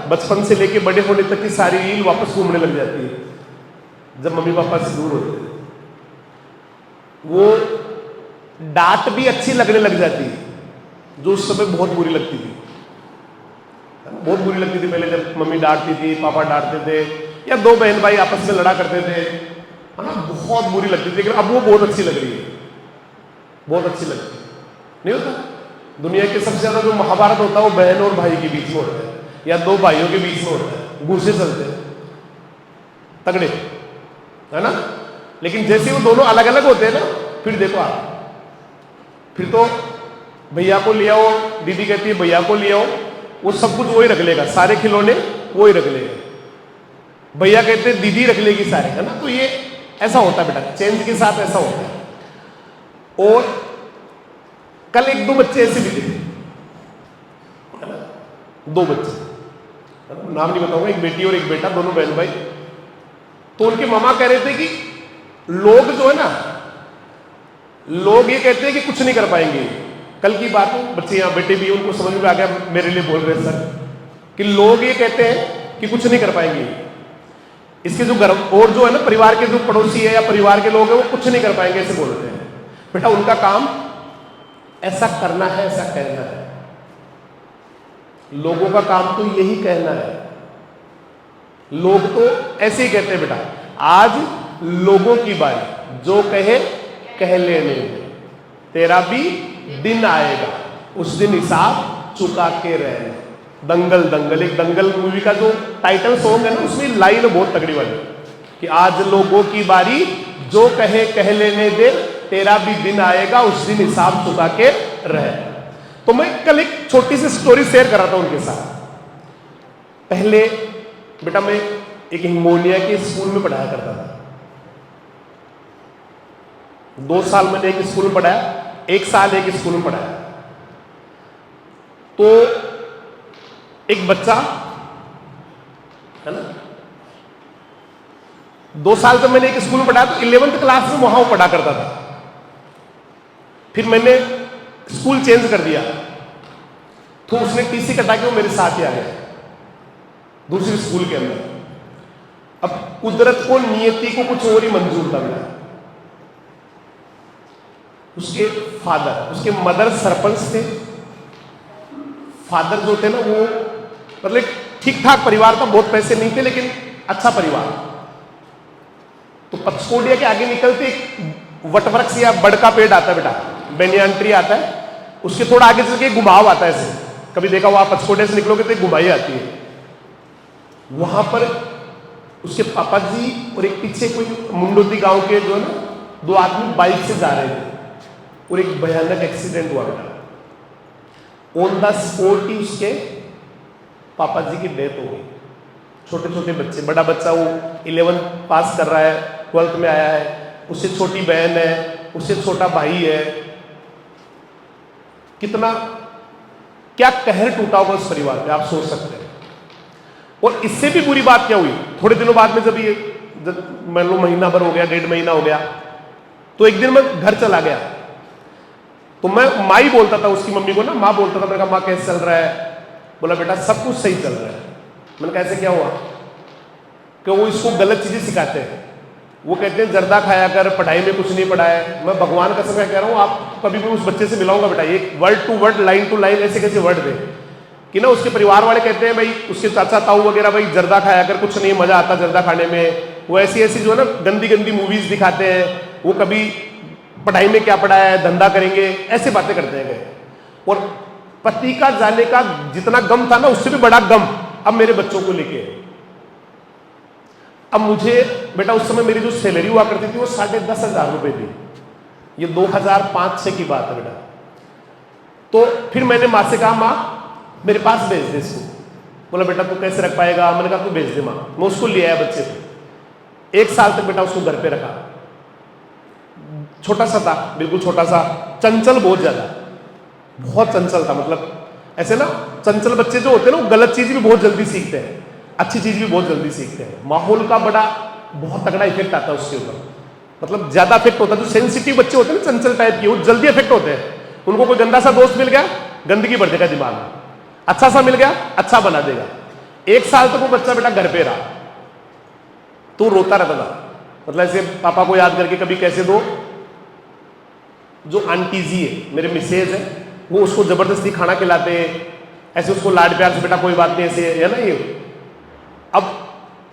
बचपन से लेके बड़े होने तक की सारी रील वापस घूमने लग जाती है जब मम्मी पापा से दूर होते हैं। वो डांट भी अच्छी लगने लग जाती है, जो उस समय बहुत बुरी लगती थी। बहुत बुरी लगती थी पहले जब मम्मी डांटती थी, पापा डांटते थे, या दो बहन भाई आपस में लड़ा करते थे, है ना, बहुत बुरी लगती थी। लेकिन अब वो बहुत अच्छी लग रही है, बहुत अच्छी लगती है। नहीं होता? दुनिया के सबसे ज्यादा जो महाभारत होता है वो बहन और भाई के बीच में होता है, या दो भाइयों के बीच में होता है, घूसे चलते हैं तगड़े, है ना। लेकिन जैसे वो दोनों अलग अलग होते हैं ना, फिर देखो आप, फिर तो भैया को ले आओ, दीदी कहती है भैया को ले आओ, वो सब कुछ वही रख लेगा, सारे खिलौने वही रख लेगा। भैया कहते हैं दीदी रख लेगी सारे, है ना। तो ये ऐसा होता है बेटा, चेंज के साथ ऐसा होता है। और कल एक दो बच्चे ऐसे भी थे, है ना, दो बच्चे, नाम नहीं बताऊंगा, एक बेटी और एक बेटा, दोनों बहन भाई। तो उनके मामा कह रहे थे कि लोग जो है ना, लोग ये कहते हैं कि कुछ नहीं कर पाएंगे। कल की बात हो, बच्चे यहाँ बेटे भी, उनको समझ में आ गया, मेरे लिए बोल रहे सर कि लोग ये कहते हैं कि कुछ नहीं कर पाएंगे। इसके जो घर और जो है ना, परिवार के जो पड़ोसी है या परिवार के लोग हैं, वो कुछ नहीं कर पाएंगे, ऐसे बोलते हैं। बेटा उनका काम ऐसा करना है, ऐसा कहना है। लोगों का काम तो यही कहना है। लोग तो ऐसे ही कहते हैं बेटा, आज लोगों की बारी, जो कहे कह लेने दे, तेरा भी दिन आएगा, उस दिन हिसाब चुका के रहना। दंगल दंगल, एक दंगल मूवी का जो टाइटल सॉन्ग है ना, उसमें लाइन बहुत तगड़ी वाली कि आज लोगों की बारी, जो कहे कह लेने दे, तेरा भी दिन आएगा, उस दिन हिसाब चुका के रहे। तो मैं कल एक छोटी सी स्टोरी शेयर कर रहा था उनके साथ। पहले बेटा मैं एक हिंगोनिया के स्कूल में पढ़ाया करता था। 2 साल मैंने एक स्कूल में पढ़ाया, 1 साल एक स्कूल में पढ़ाया। तो एक बच्चा, है ना, 2 साल जब मैंने एक स्कूल में पढ़ाया तो 11th क्लास में वहां वो पढ़ा करता था। फिर मैंने स्कूल चेंज कर दिया, तो उसने टीसी कटा के वो मेरे साथ ही आ गया दूसरे स्कूल के अंदर। अब कुदरत को, नियति को कुछ और ही मंजूर था मेरा। उसके फादर, उसके मदर सरपंच थे, फादर जो थे ना वो मतलब ठीक ठाक परिवार था, बहुत पैसे नहीं थे लेकिन अच्छा परिवार। तो पचकोडिया के आगे निकलते एक वटवृक्ष या बड़ का पेड़ आता है बेटा, बेनियान ट्री आता है, उसके थोड़ा आगे चल के घुमाव आता है। ऐसे कभी देखा हुआ, पचकोडिया से निकलोगे तो एक घुमाई आती है। वहां पर उसके पापा जी और एक पीछे कोई मुंडोती गांव के जो है ना, 2 आदमी बाइक से जा रहे थे और एक भयानक एक्सीडेंट हुआ बेटा। ऑन द स्पॉट ही उसके पापा जी की डेथ हो गई। छोटे छोटे बच्चे, बड़ा बच्चा वो 11th पास कर रहा है, 12th में आया है, उससे छोटी बहन है, उससे छोटा भाई है। कितना क्या कहर टूटा होगा उस परिवार पे, आप सोच सकते हैं। और इससे भी बुरी बात क्या हुई, थोड़े दिनों बाद में जब ये मान लो महीना भर हो गया, 1.5 महीना हो गया, तो एक दिन मैं घर चला गया। तो मैं माँ ही बोलता था उसकी मम्मी को ना, माँ बोलता था, मैंने कहा माँ कैसे चल रहा है? बोला बेटा सब कुछ सही चल रहा है। मैंने कहा ऐसे क्या हुआ? कि वो इसको गलत चीजें सिखाते हैं। वो कहते हैं जर्दा खाया कर, पढ़ाई में कुछ नहीं पढ़ा है। मैं भगवान का समय कह रहा हूँ, आप कभी भी उस बच्चे से मिलाऊंगा बेटा, एक word to word, line to line ऐसे कैसे वर्ड दे कि ना उसके परिवार वाले कहते हैं भाई, उसके चाचा ताऊ वगैरह, भाई जर्दा खाया कर, कुछ नहीं मजा आता जर्दा खाने में। वो ऐसी ऐसी जो है ना गंदी गंदी मूवीज दिखाते हैं, वो कभी पढ़ाई में क्या पढ़ा है, धंधा करेंगे, ऐसे बातें करते हैं। और पति का जाने का जितना गम था ना, उससे भी बड़ा गम अब मेरे बच्चों को लेके। अब मुझे बेटा उस समय मेरी जो सैलरी हुआ करती थी वो 10,500 रुपए थी। ये 2005-6 की बात है बेटा। तो फिर मैंने माँ से कहा माँ मेरे पास भेज दे इसको। बोला बेटा तू कैसे रख पाएगा? मैंने कहा तू भेज दे माँ। मैं उसको ले आया बच्चे को, 1 साल तक बेटा उसको घर पे रखा। छोटा सा था, बिल्कुल छोटा सा, चंचल बहुत ज्यादा, बहुत चंचल था। मतलब ऐसे ना चंचल बच्चे जो होते हैं ना, वो गलत चीज भी बहुत जल्दी सीखते हैं, अच्छी चीज भी बहुत जल्दी सीखते हैं। माहौल का बड़ा बहुत तगड़ा इफेक्ट आता है उसके ऊपर, मतलब ज्यादा इफेक्ट होता है। जो सेंसिटिव बच्चे होते हैं ना, चंचल टाइप के, वो जल्दी इफेक्ट होते हैं। उनको कोई गंदा सा दोस्त मिल गया, गंदगी बढ़ जाएगा दिमाग में, अच्छा सा मिल गया, अच्छा बना देगा। 1 साल तक वो बच्चा बेटा घर पे रहा तो रोता रहता था, मतलब ऐसे पापा को याद करके कभी कैसे दो। जो आंटी जी है, मेरे मिसेज है, वो उसको जबरदस्ती खाना खिलाते हैं, ऐसे उसको लाड प्यार से बेटा कोई बात नहीं, ऐसे है ना ये। अब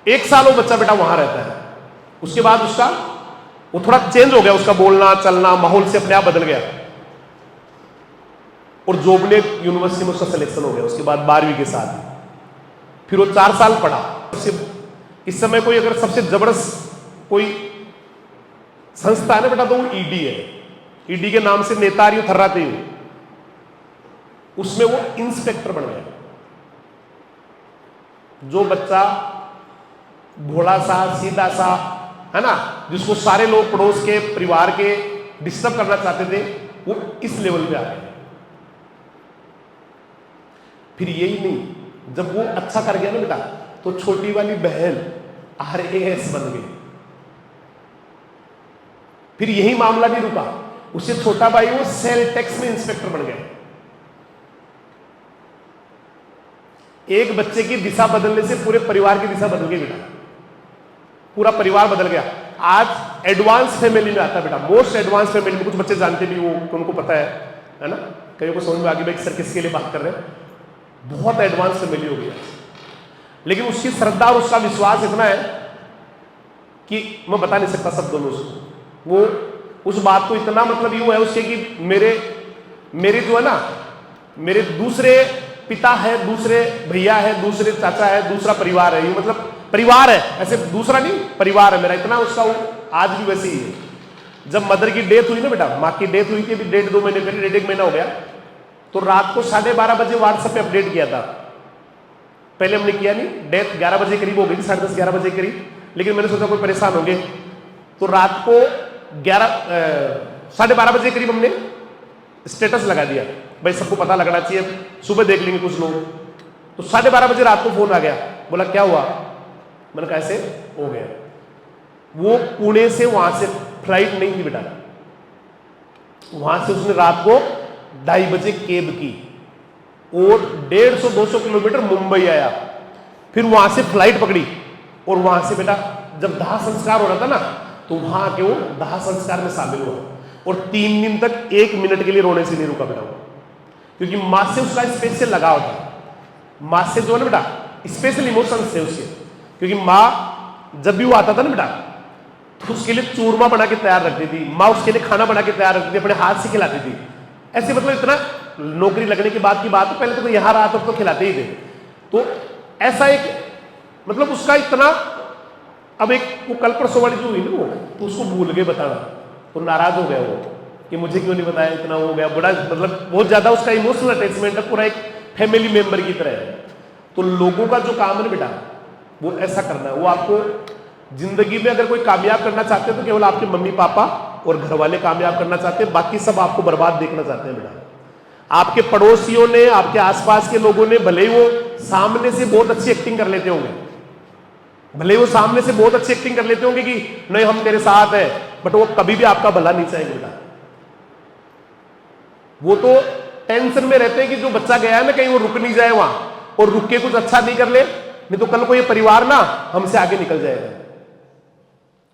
1 साल वो बच्चा बेटा वहां रहता है, उसके बाद उसका वो थोड़ा चेंज हो गया, उसका बोलना चलना माहौल से अपने आप बदल गया, और जोबने यूनिवर्सिटी में उसका सिलेक्शन हो गया उसके बाद 12वीं के साथ। फिर वो 4 साल पढ़ा। इस समय कोई अगर सबसे जबरदस्त कोई संस्था है ना बेटा तो वो ईडी है। ईडी के नाम से नेता रही थर्राते हूं, उसमें वो इंस्पेक्टर बन गया। जो बच्चा भोला सा सीधा सा है ना, जिसको सारे लोग पड़ोस के परिवार के डिस्टर्ब करना चाहते थे, वो इस लेवल पे आ गए। फिर यही नहीं, जब वो अच्छा कर गया ना बेटा तो छोटी वाली बहन RAS बन गई। फिर यही मामला नहीं रुका, उससे छोटा भाई वो सेल टैक्स में इंस्पेक्टर बन गया। एक बच्चे की दिशा बदलने से पूरे परिवार की दिशा बदल गई बेटा, पूरा परिवार बदल गया। आज एडवांस फैमिली में आता है बेटा, मोस्ट एडवांस फैमिली में, कुछ बच्चे जानते भी, वो उनको पता है ना, कईयों को समझ में आ गया भाई सर किसके लिए बात कर रहे हैं। बहुत एडवांस फैमिली हो गई, लेकिन उसकी श्रद्धा और उसका विश्वास इतना है कि मैं बता नहीं सकता शब्दों में उसको। वो उस बात को इतना मतलब यूं है उसके कि मेरे जो है ना, मेरे दूसरे पिता है, दूसरे भैया है, दूसरे चाचा है, दूसरा परिवार है, ये मतलब परिवार है, ऐसे दूसरा नहीं परिवार है मेरा, इतना उसका वो आज भी वैसे ही है। जब मदर की डेथ हुई ना बेटा, माँ की डेथ हुई थी अभी 1.5-2 महीने पहले, 1.5 महीना हो गया, तो रात को 12:30 बजे व्हाट्सएप पे अपडेट किया था। पहले हमने किया नहीं, डेथ 11 बजे करीब हो गई थी, 10:30-11 बजे करीब, लेकिन मैंने सोचा कोई परेशान होंगे, तो रात को 12:30 बजे करीब हमने स्टेटस लगा दिया, भाई सबको पता लगना चाहिए, सुबह देख लेंगे कुछ लोग। तो 12:30 बजे रात को फोन आ गया, बोला क्या हुआ, मैंने कहा ऐसे हो गया। वो पुणे से वहां से फ्लाइट नहीं थी बेटा, वहां से उसने रात को 2:30 बजे केब की और 150-200 किलोमीटर मुंबई आया, फिर वहां से फ्लाइट पकड़ी, और वहां से बेटा जब दाह संस्कार हो रहा था ना, तो वहां के वो दाह संस्कार में शामिल हुआ, और 3 दिन तक 1 मिनट के लिए रोने से नहीं रुका बेटा वो, क्योंकि माँ से उसका स्पेशल लगाव था। माँ से जो है ना बेटा स्पेशल इमोशंस थे उसके, क्योंकि माँ जब भी वो आता था ना बेटा तो उसके लिए चूरमा बना के तैयार रखती थी, माँ उसके लिए खाना बना के तैयार रखती थी, अपने हाथ से खिलाती थी। ऐसे मतलब इतना नौकरी लगने के बाद की बात है, पहले तो यहां रहा तो खिलाते ही थे। तो ऐसा एक मतलब उसका इतना, अब एक वो कल परसों वाली जो हुई ना वो, तो उसको भूल गए बताना, तो नाराज हो गया वो कि मुझे क्यों नहीं बताया, इतना हो गया बड़ा, मतलब बहुत ज्यादा उसका इमोशनल अटैचमेंट है, पूरा एक फैमिली मेंबर की तरह है। तो लोगों का जो काम है ना बेटा वो ऐसा करना है। वो आपको जिंदगी में अगर कोई कामयाब करना चाहते हैं तो केवल आपके मम्मी पापा और घर वाले कामयाब करना चाहते हैं, बाकी सब आपको बर्बाद देखना चाहते हैं बेटा। आपके पड़ोसियों ने, आपके आसपास के लोगों ने, भले ही वो सामने से बहुत अच्छी एक्टिंग कर लेते होंगे, भले ही वो सामने से बहुत अच्छी एक्टिंग कर लेते होंगे कि नहीं हम तेरे साथ है, बट वो कभी भी आपका भला नहीं चाहेंगे बेटा। वो तो टेंशन में रहते हैं कि जो बच्चा गया है ना कहीं वो रुक नहीं जाए वहां, और रुक के कुछ अच्छा नहीं कर ले, नहीं तो कल को ये परिवार ना हमसे आगे निकल जाएगा,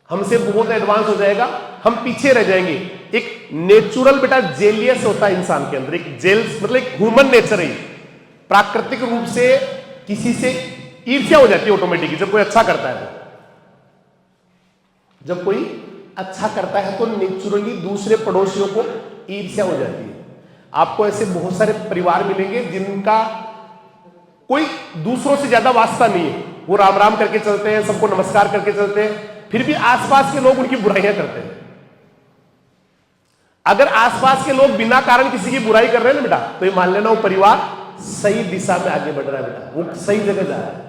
हमसे बहुत एडवांस हो जाएगा, हम पीछे रह जाएंगे। एक नेचुरल बेटा जेलियस होता है इंसान के अंदर, एक जेल्स मतलब एक ह्यूमन नेचर है, प्राकृतिक रूप से किसी से ईर्ष्या हो जाती है ऑटोमेटिकली जब कोई अच्छा करता है। जब कोई अच्छा करता है तो नेचुरली दूसरे पड़ोसियों को ईर्ष्या हो जाती है। आपको ऐसे बहुत सारे परिवार मिलेंगे जिनका कोई दूसरों से ज्यादा वास्ता नहीं है, वो राम राम करके चलते हैं, सबको नमस्कार करके चलते हैं, फिर भी आसपास के लोग उनकी बुराइयां करते हैं। अगर आसपास के लोग बिना कारण किसी की बुराई कर रहे हैं ना बेटा, तो ये मान लेना वो परिवार सही दिशा में आगे बढ़ रहा है बेटा, वो सही जगह जा रहा है।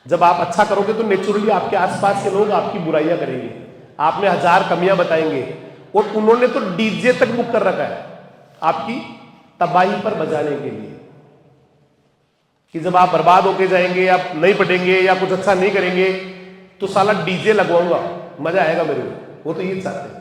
जब आप अच्छा करोगे तो नेचुरली आपके आसपास के लोग आपकी बुराइयां करेंगे, आप में 1000 कमियां बताएंगे, और उन्होंने तो डीजे तक बुक कर रखा है आपकी तबाही पर बजाने के लिए, कि जब आप बर्बाद होके जाएंगे, आप नहीं पढ़ेंगे या कुछ अच्छा नहीं करेंगे तो साला डीजे लगवाऊंगा, मजा आएगा मेरे को, वो तो ये चाहते हैं।